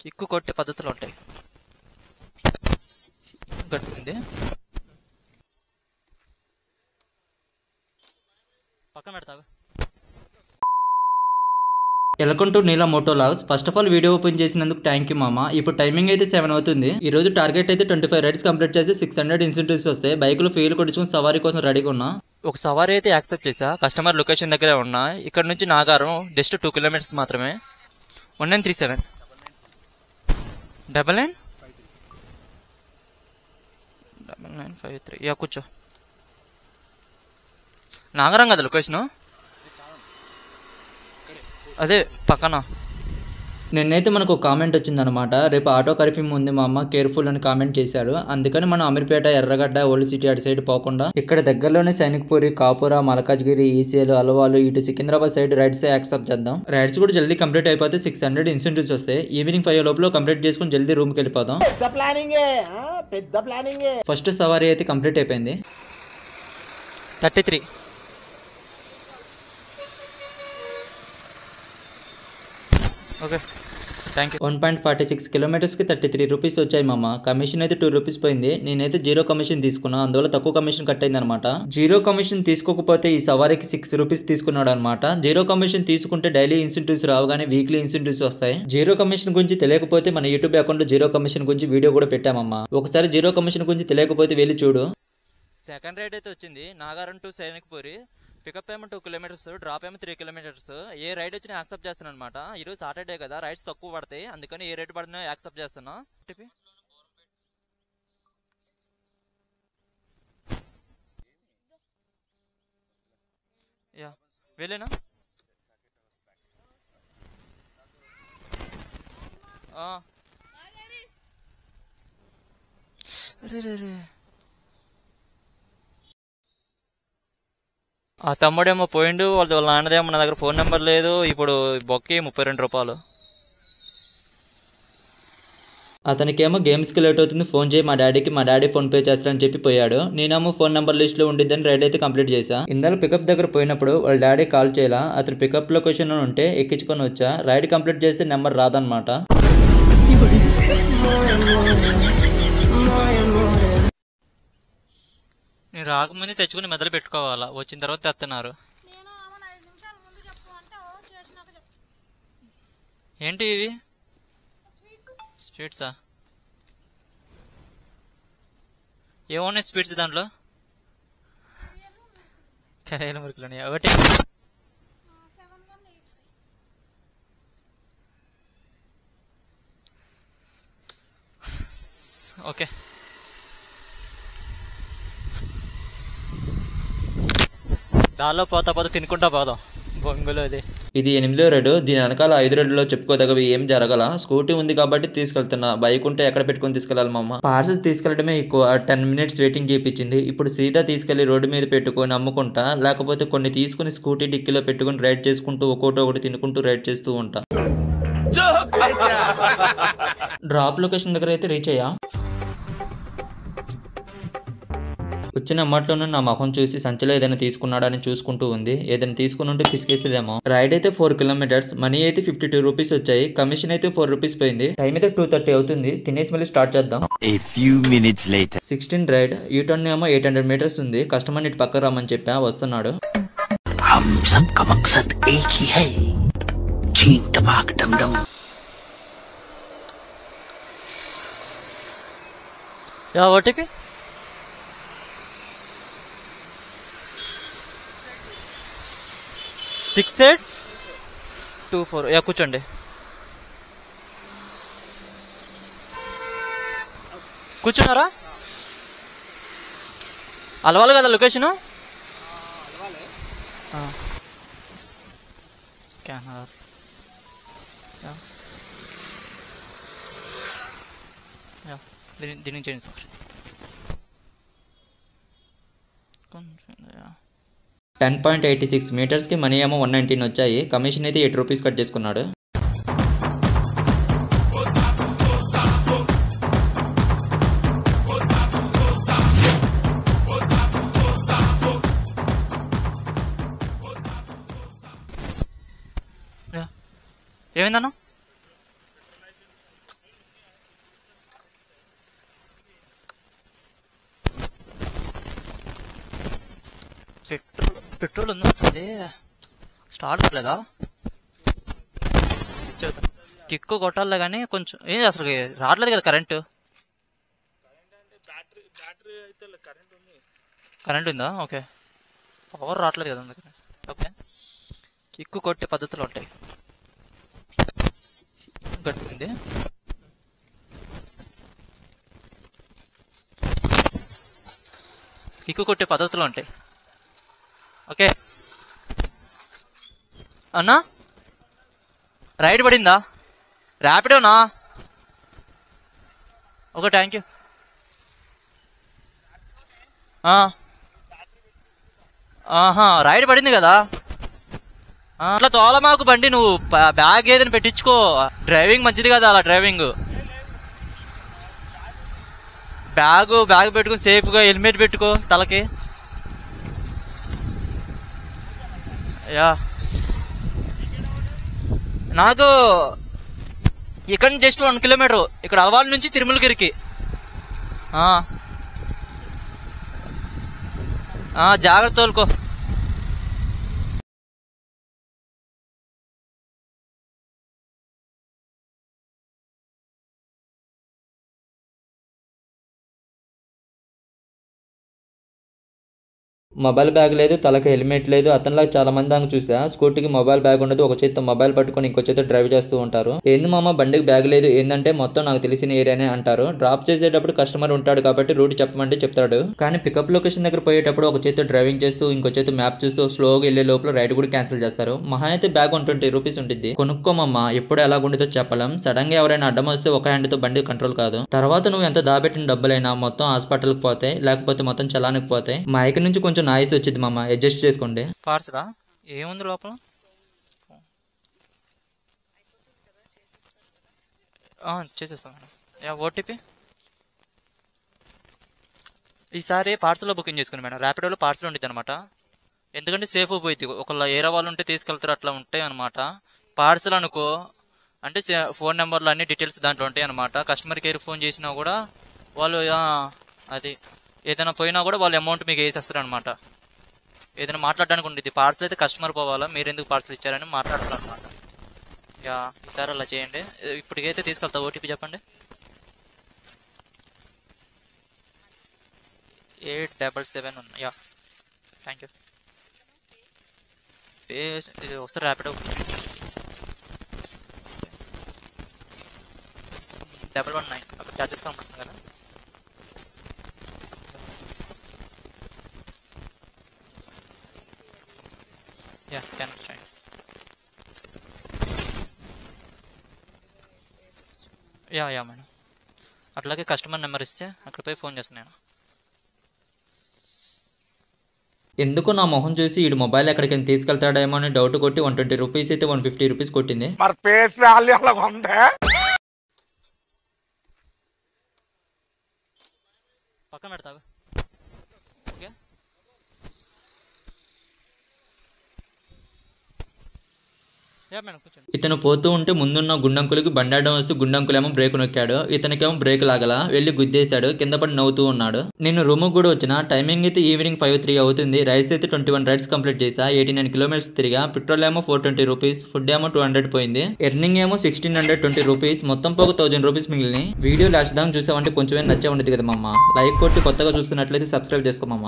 ఎక్కువ కొట్టే పద్ధతులు ఉంటాయి. గట్టింది పక్కన పెడతాగా. Welcome to Neela moto vlogs. First of all video open చేసినందుకు థ్యాంక్ యూ మామ. ఇప్పుడు టైమింగ్ అయితే 7 అవుతుంది. ఈ రోజు టార్గెట్ అయితే 25 రైడ్స్ కంప్లీట్ చేసి 600 ఇన్సెంటివ్స్ వస్తాయి. బైక్ లో ఫెయిల్ కొట్టించుకుని సవారీ కోసం రెడీగా ఉన్నా. ఒక సవారీ అయితే యాక్సెప్ట్ చేసా. కస్టమర్ లొకేషన్ దగ్గరే ఉన్నా. ఇక్కడ నుంచి నాగారం జస్ట్ 2 కిలోమీటర్స్ మాత్రమే. 1937 9953. యా కూర్చో. నాగారం కదా లొకేషను, అదే పక్కన. నిన్నైతే మనకు ఒక కామెంట్ వచ్చిందనమాట. రేపు ఆటో కర్ఫ్యూ ఉంది మా అమ్మ, కేర్ఫుల్ అని కామెంట్ చేశారు. అందుకని మనం అమీర్పేట, ఎర్రగడ్డ, ఓల్డ్ సిటీ అటు సైడ్ పోకుండా ఇక్కడ దగ్గరలోనే సైనిక్పూరి, కాపురా, మల్కాజ్గిరి, ఈసీఎల్, అలవాలు, ఇటు సికింద్రాబాద్ సైడ్ రైడ్స్ యాక్సెప్ట్ చేద్దాం. రైడ్స్ కూడా జల్దీ కంప్లీట్ అయిపోతే 600 ఇన్సెంటివ్స్ వస్తాయి. ఈవినింగ్ 5 లోపల కంప్లీట్ చేసుకుని జల్దీ రూమ్కి వెళ్ళిపోదాం. ఫస్ట్ సవారీ అయితే కంప్లీట్ అయిపోయింది. 33. Okay thank you. 1.46 కిలోమీటర్స్కి 33 రూపీస్ వచ్చాయి మామ. కమిషన్ అయితే 2 రూపీస్ పోయింది. నేనైతే 0 కమిషన్ తీసుకున్నా, అందువల్ల తక్కువ కమిషన్ కట్ అయింది అనమాట. 0 కమిషన్ తీసుకోకపోతే ఈ సవారీకి 6 రూపీస్ తీసుకున్నాడు అనమాట. 0 కమిషన్ తీసుకుంటే డైలీ ఇన్సెంటివ్స్ రావు, కానీ వీక్లీ ఇన్సెంటివ్స్ వస్తాయి. 0 కమిషన్ గురించి తెలియకపోతే మన యూట్యూబ్ అకౌంట్ లో 0 కమిషన్ గురించి వీడియో కూడా పెట్టామమ్మా. ఒకసారి 0 కమిషన్ గురించి తెలియకపోతే వెళ్ళి చూడు. సెకండ్ రైడ్ అయితే వచ్చింది. నాగారం టు సైనిక్పూరి. పికప్ ఏమో 2 కిలోమీటర్స్, డ్రాప్ ఏమో 3 కిలోమీటర్స్. ఏ రైడ్ వచ్చినా యాక్సెప్ట్ చేస్తాను అనమాట. ఈరోజు సాటర్డే కదా, రైడ్స్ తక్కువ పడతాయి, అందుకని ఏ రైడ్ పడినా యాక్సెప్ట్ చేస్తున్నా. యా వెళ్ళేనా. ఆ తమ్ముడేమో పోయిండు, వాళ్ళ నాన్నదేమో నా దగ్గర ఫోన్ నెంబర్ లేదు. ఇప్పుడు బొక్కి 32 రూపాయలు. అతనికేమో గేమ్స్కి లేట్ అవుతుంది, ఫోన్ చేయి మా డాడీకి, మా డాడీ ఫోన్ పే చేస్తారని చెప్పి పోయాడు. నేనేమో ఫోన్ నెంబర్ లిస్ట్ లో ఉండిద్దని రైడ్ అయితే కంప్లీట్ చేశా. ఇందాక పికప్ దగ్గర పోయినప్పుడు వాళ్ళ డాడీ కాల్ చేయాల. అతను పికప్ లొకేషన్ ఉంటే ఎక్కించుకొని వచ్చా. రైడ్ కంప్లీట్ చేస్తే నెంబర్ రాదనమాట. నేను రాకముందే తెచ్చుకుని మెదలు పెట్టుకోవాలా, వచ్చిన తర్వాత తెస్తున్నారు. ఏంటి ఇవి స్వీట్సా? ఏమున్నాయి స్వీట్స్ దాంట్లో? చర్యల మురుకులు ఒకటి. ఓకే దానిలో పోతా తినుకుంటా పోదాం బొంగులో. ఇది 8వ రైడ్. దీని వెనకాల 5 రైడ్లో చెప్పుకోదగవి ఏం జరగల. స్కూటీ ఉంది కాబట్టి తీసుకెళ్తున్నా, బైక్ ఉంటే ఎక్కడ పెట్టుకుని తీసుకెళ్ళాలి మా అమ్మ. పార్సల్ తీసుకెళ్లడమే ఎక్కువ. 10 మినిట్స్ వెయిటింగ్ చేయించింది. ఇప్పుడు సీదా తీసుకెళ్లి రోడ్డు మీద పెట్టుకొని అమ్ముకుంటా, లేకపోతే కొన్ని తీసుకుని స్కూటీ డిక్కీలో పెట్టుకుని రైడ్ చేసుకుంటూ ఒకటి తినుకుంటూ రైడ్ చేస్తూ ఉంటా. డ్రాప్ లొకేషన్ దగ్గర అయితే రీచ్ అయ్యా. వచ్చిన అమ్మట్లోనే నా ముఖం చూసి సంచిలో ఏదైనా తీసుకున్నాడా అని చూసుకుంటూ ఉంది. ఏదైనా తీసుకుని ఉంటే పిసికేసేదేమో. రైడ్ అయితే 4 కిలోమీటర్స్, మనీ అయితే 52 రూపీస్ వచ్చాయి. కమిషన్ అయితే 4 రూపీస్ పోయింది. టైం అయితే 2:30 అవుతుంది. తినేసి మళ్ళీ స్టార్ట్ చేద్దాం. 16 రైడ్. ఈ టర్న్ ఏమో 800 మీటర్స్ ఉంది. కస్టమర్ ఇటు పక్క రమ్మని చెప్పా, వస్తున్నాడు. ఓటీపీ 6824. యా కూర్చోండి. కూర్చున్నారా? అలవాలి కదా లొకేషను. స్కానర్ దీనికి చేయండి సార్. 10.86 మీటర్స్ కి మనీ ఏమో 119 వచ్చాయి. కమిషన్ అయితే 8 రూపీస్ కట్ చేసుకున్నాడు. ఏమైందన్నా? పెట్రోల్ ఉందా? అదే స్టార్ట్ అవ్వలేదా? చెబుతా కిక్కు కొట్టాలే కానీ కొంచెం ఏం అసలు రావట్లేదు కదా కరెంటు. కరెంట్ ఉందా? ఓకే. పవర్ రావట్లేదు కదా అందుకని. ఓకే, కిక్కు కొట్టే పద్ధతులు ఉంటాయి. గట్టింది. కిక్కు కొట్టే పద్ధతులు ఉంటాయి. ఓకే అన్నా, రైడ్ పడిందా? ర్యాపిడోనా? Okay, thank you. ఆహా, రైడ్ పడింది కదా. అట్లా తోల మాకు బండి, నువ్వు బ్యాగ్ ఏదైనా పెట్టించుకో. డ్రైవింగ్ మంచిది కదా అలా డ్రైవింగ్. బ్యాగ్ పెట్టుకో, సేఫ్గా హెల్మెట్ పెట్టుకో తలకి. యా, నాకు ఇక్కడ నుంచి జస్ట్ 1 కిలోమీటర్, ఇక్కడ అలవాళ్ళ నుంచి తిరుమలగిరికి. జాగ్రత్త తోలుకో. మొబైల్ బ్యాగ్ లేదు, తలకి హెల్మెట్ లేదు. అతనిలా చాలా మంది దాకా చూసా. స్కూటీకి మొబైల్ బ్యాగ్ ఉండదు, ఒక చేతితో మొబైల్ పట్టుకొని ఇంకో చేతితో డ్రైవ్ చేస్తూ ఉంటారు. ఏంది మామ బండికి బ్యాగ్ లేదు ఏందంటే, మొత్తం నాకు తెలిసిన ఏరియానే అంటారు. డ్రాప్ చేసేటప్పుడు కస్టమర్ ఉంటాడు కాబట్టి రూట్ చెప్పమంటే చెప్తాడు, కానీ పికప్ లొకేషన్ దగ్గర పోయేటప్పుడు ఒక చేతితో డ్రైవింగ్ చేస్తూ ఇంకో చేతితో మ్యాప్ చూస్తూ స్లోగా వెళ్లే లోపల రైడ్ కూడా క్యాన్సిల్ చేస్తారు. మహా అయితే బ్యాగ్ 120 రూపీస్ ఉంటుంది. కొనుక్కోమమ్మ, ఎప్పుడు ఎలాగుంటుందో చెప్పలేం. సడన్ గా ఎవరైనా అడ్డం వస్తే ఒక హ్యాండ్ తో బండి కంట్రోల్ కాదు. తర్వాత నువ్వు ఎంత దాబెట్టిన డబ్బులైనా మొత్తం హాస్పిటల్కి పోతాయి, లేకపోతే మొత్తం చలానికి పోతాయి. మా ఇక నుంచి కొంచెం నాయిస్ వచ్చింది మామ, అడ్జస్ట్ చేసుకోండి. పార్సలా ఏముంది లోపల? చేసేస్తాం మేడం. ఓటీపీ ఈసారి పార్సల్లో బుకింగ్ చేసుకుని మేడం. ర్యాపిడోలో పార్సల్ ఉంటుంది అనమాట. ఎందుకంటే సేఫ్ పోయింది, ఒకళ్ళ ఏరే వాళ్ళు ఉంటే తీసుకెళ్తారు, అట్లా ఉంటాయి అనమాట. పార్సల్ అనుకో అంటే ఫోన్ నెంబర్లు అన్ని డీటెయిల్స్ దాంట్లో ఉంటాయి అనమాట. కస్టమర్ కేర్ ఫోన్ చేసినా కూడా వాళ్ళు అది ఏదైనా పోయినా కూడా వాళ్ళు అమౌంట్ మీకు వేసేస్తారు అనమాట. ఏదైనా మాట్లాడడానికి ఉండేది. పార్సల్ అయితే కస్టమర్ పోవాలా, మీరు ఎందుకు పార్సల్ ఇచ్చారని మాట్లాడాలన్నమాట. యా, ఈసారి అలా చేయండి. ఇప్పటికైతే తీసుకెళ్తా. ఓటీపీ చెప్పండి. 877 యా, థ్యాంక్ యూ. ఇది ఒకసారి ర్యాపిడో 119 అక్కడ చార్జెస్ కనబడుతుంది కదా. యా, స్కాన్ చేయండి. యా మేడం, అట్లాగే కస్టమర్ నెంబర్ ఇస్తే అక్కడ పోయి ఫోన్ చేస్తాను నేను. ఎందుకు నా మొహం చూసి ఈ మొబైల్ ఎక్కడికి తీసుకెళ్తాడేమో అని డౌట్ కొట్టి 120 రూపీస్ అయితే 150 రూపీస్ కొట్టింది. పక్కన పెడతావు. ఓకే, ఇతను పోతూ ఉంటే ముందున్న గుండంకులకి బండాడడం వస్తూ గుండంకులేమో బ్రేక్ నొక్కాడు. ఇతనికేమో బ్రేక్ లాగల, వెళ్ళి గుద్దేశాడు, కింద పడి నవ్వుతూ ఉన్నాడు. నేను రూమ్ కూడా వచ్చిన. టైమింగ్ అయితే ఈవినింగ్ 5:03 అవుతుంది. రైడ్స్ అయితే 21 రైడ్స్ కంప్లీట్ చేసా. 89 కిలోమీటర్స్ తిరిగా. పెట్రోల్ ఏమో 420 రూపీస్, ఫుడ్ ఏమో 200 పోయింది. ఎర్నింగ్ ఏమో 1620 రూపీస్, మొత్తం పోక 1000 రూపీస్ మిగిలినాయి. వీడియో లాస్ట్ దాకా చూసామంటే కొంచెం నచ్చే ఉండేది కదా మమ్మ. లైక్ కొట్టి కొత్తగా చూస్తున్నట్లయితే సబ్స్క్రైబ్ చేసుకోమమ్మ.